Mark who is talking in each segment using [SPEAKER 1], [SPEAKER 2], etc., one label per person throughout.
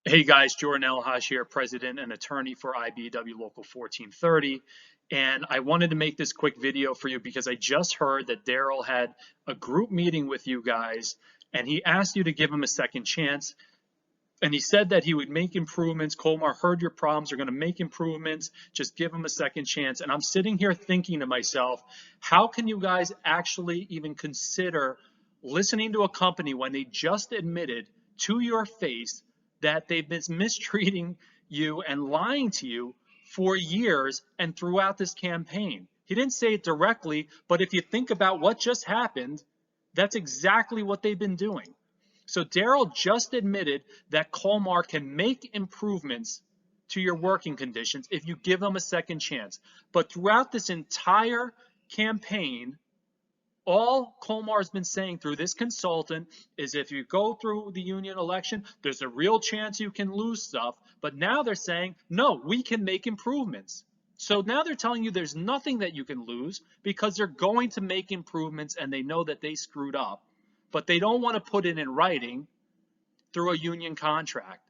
[SPEAKER 1] Hey guys, Jordan El-Hag here, president and attorney for IBW Local 1430. And I wanted to make this quick video for you because I just heard that Daryl had a group meeting with you guys and he asked you to give him a second chance. And he said that he would make improvements. Kolmar heard your problems, are going to make improvements. Just give him a second chance. And I'm sitting here thinking to myself, how can you guys actually even consider listening to a company when they just admitted to your face that they've been mistreating you and lying to you for years and throughout this campaign? He didn't say it directly, but if you think about what just happened, that's exactly what they've been doing. So Daryl just admitted that Kolmar can make improvements to your working conditions if you give them a second chance. But throughout this entire campaign, all Kolmar's been saying through this consultant is if you go through the union election, there's a real chance you can lose stuff. But now they're saying, no, we can make improvements. So now they're telling you there's nothing that you can lose because they're going to make improvements and they know that they screwed up. But they don't want to put it in writing through a union contract.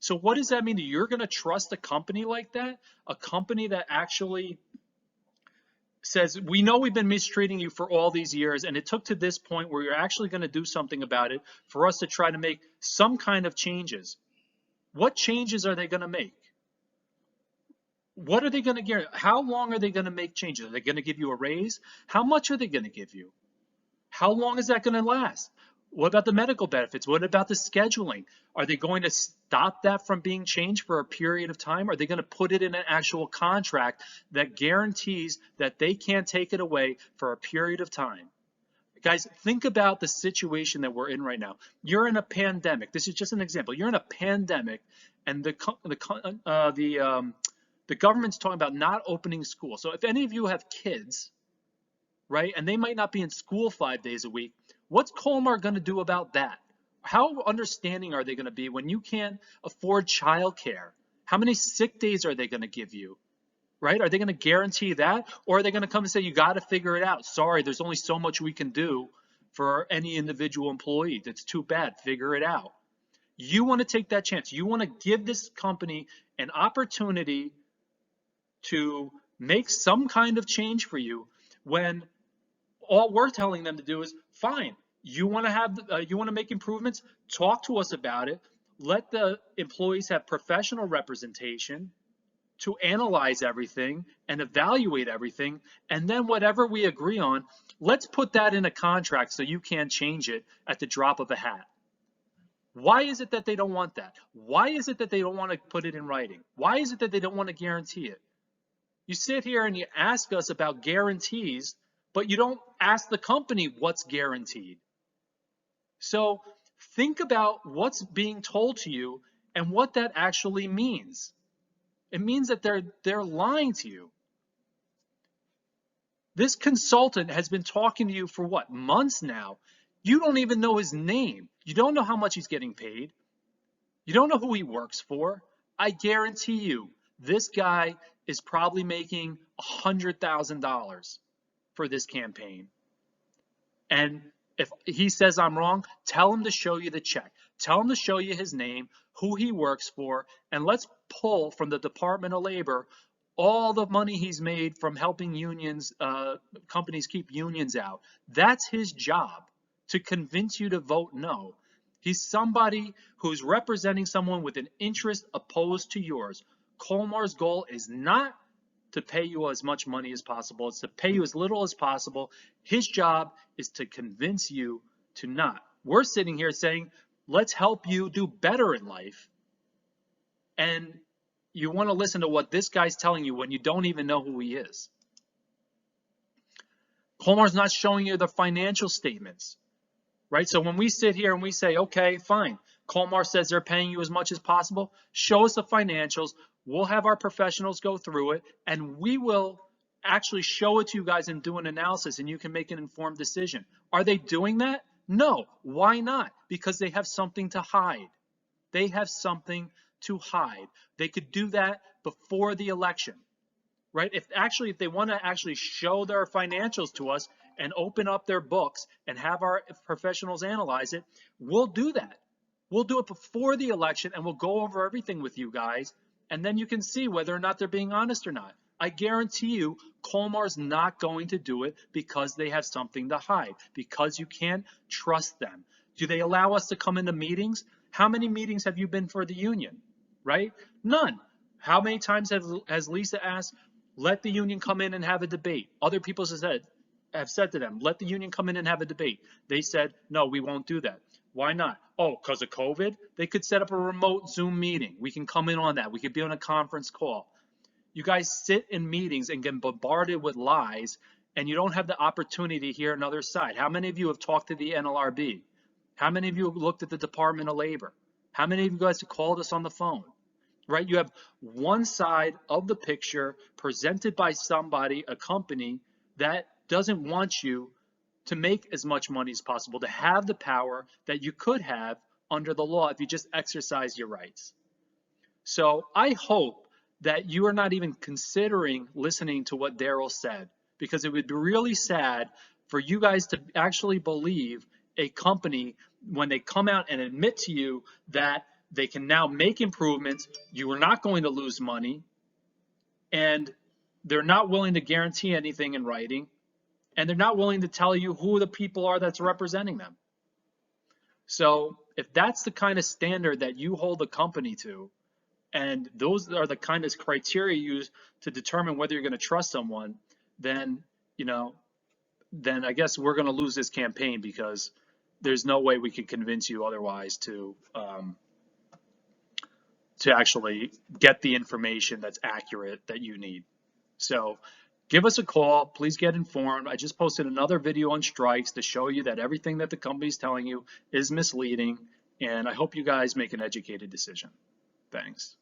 [SPEAKER 1] So what does that mean? You're going to trust a company like that? A company that actually says, we know we've been mistreating you for all these years, and it took to this point where you're actually going to do something about it for us to try to make some kind of changes. What changes are they going to make? What are they going to guarantee? How long are they going to make changes? Are they going to give you a raise? How much are they going to give you? How long is that going to last? What about the medical benefits? What about the scheduling? Are they going to stop that from being changed for a period of time? Are they going to put it in an actual contract that guarantees that they can't take it away for a period of time? Guys, think about the situation that we're in right now. You're in a pandemic. This is just an example. You're in a pandemic, and the government's talking about not opening school. So if any of you have kids, right, and they might not be in school 5 days a week, what's Kolmar going to do about that? How understanding are they going to be when you can't afford childcare? How many sick days are they going to give you? Right? Are they going to guarantee that? Or are they going to come and say, you got to figure it out? Sorry, there's only so much we can do for any individual employee. That's too bad. Figure it out. You want to take that chance. You want to give this company an opportunity to make some kind of change for you when all we're telling them to do is, fine, you want to make improvements, talk to us about it. Let the employees have professional representation to analyze everything and evaluate everything, and then whatever we agree on, let's put that in a contract so you can't change it at the drop of a hat. Why is it that they don't want that? Why is it that they don't want to put it in writing? Why is it that they don't want to guarantee it? You sit here and you ask us about guarantees, but you don't ask the company what's guaranteed. So think about what's being told to you and what that actually means. It means that they're lying to you. This consultant has been talking to you for what, months now? You don't even know his name. You don't know how much he's getting paid. You don't know who he works for. I guarantee you, this guy is probably making $100,000 for this campaign. And if he says I'm wrong, tell him to show you the check. Tell him to show you his name, who he works for, and let's pull from the Department of Labor all the money he's made from helping unions, companies keep unions out. That's his job, to convince you to vote no. He's somebody who's representing someone with an interest opposed to yours. Kolmar's goal is not to pay you as much money as possible. It's to pay you as little as possible. His job is to convince you to not. We're sitting here saying, let's help you do better in life. And you want to listen to what this guy's telling you when you don't even know who he is. Kolmar's not showing you the financial statements, right? So when we sit here and we say, okay, fine, Kolmar says they're paying you as much as possible, show us the financials. We'll have our professionals go through it, and we will actually show it to you guys and do an analysis, and you can make an informed decision. Are they doing that? No. Why not? Because they have something to hide. They have something to hide. They could do that before the election, right? If they want to actually show their financials to us and open up their books and have our professionals analyze it, we'll do that. We'll do it before the election and we'll go over everything with you guys. And then you can see whether or not they're being honest or not. I guarantee you, Kolmar's not going to do it because they have something to hide, because you can't trust them. Do they allow us to come into meetings? How many meetings have you been for the union, right? None. How many times has Lisa asked, let the union come in and have a debate? Other people have said to them, let the union come in and have a debate. They said, no, we won't do that. Why not? Oh, because of COVID? They could set up a remote Zoom meeting. We can come in on that. We could be on a conference call. You guys sit in meetings and get bombarded with lies, and you don't have the opportunity to hear another side. How many of you have talked to the NLRB? How many of you have looked at the Department of Labor? How many of you guys have called us on the phone? Right? You have one side of the picture presented by somebody, a company that doesn't want you to make as much money as possible, to have the power that you could have under the law if you just exercise your rights. So I hope that you are not even considering listening to what Daryl said, because it would be really sad for you guys to actually believe a company when they come out and admit to you that they can now make improvements, you are not going to lose money, and they're not willing to guarantee anything in writing, and they're not willing to tell you who the people are that's representing them. So if that's the kind of standard that you hold a company to, and those are the kind of criteria used to determine whether you're going to trust someone, then, then I guess we're going to lose this campaign, because there's no way we can convince you otherwise to actually get the information that's accurate that you need. So give us a call. Please get informed. I just posted another video on strikes to show you that everything that the company's telling you is misleading, and I hope you guys make an educated decision. Thanks.